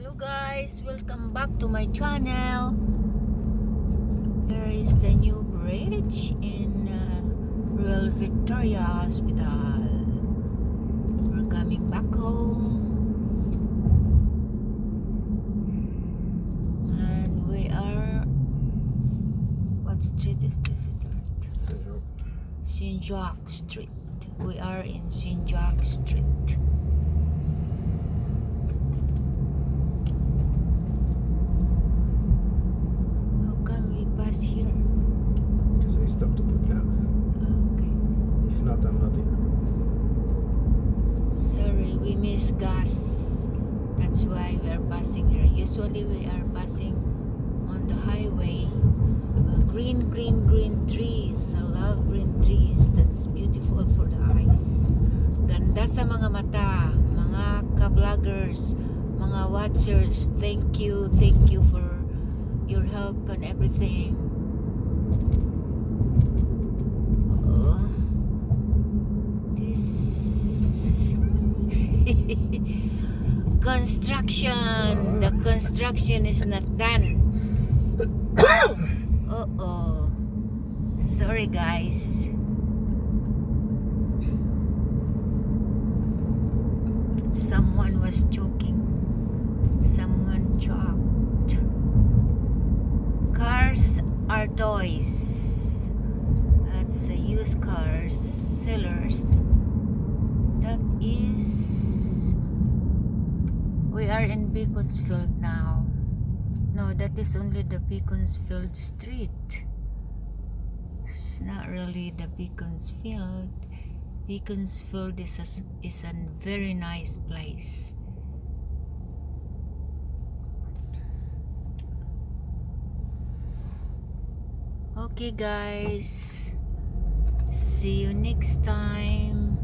Hello guys, welcome back to my channel. Here is the new bridge in Royal Victoria Hospital. We're coming back home. And we are... What street is this? St. Jacques Street. We are in St. Jacques Street. Here because I stopped to put gas. okay. If not, I'm not here. Sorry, we miss gas. That's why we are passing here. Usually we are passing on the highway. Green trees. I love green trees. That's beautiful for the eyes. Ganda sa mga mata, mga ka-vloggers, mga watchers. Thank you for your help and everything. This construction. The construction is not done. Uh-oh. Sorry guys. Someone was joking. Someone joked. Cars are toys. That's a used cars sellers. That is, we are in Beaconsfield now. No, that is only the Beaconsfield Street. It's not really the Beaconsfield. Beaconsfield is a very nice place. Okay guys, see you next time.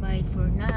Bye for now.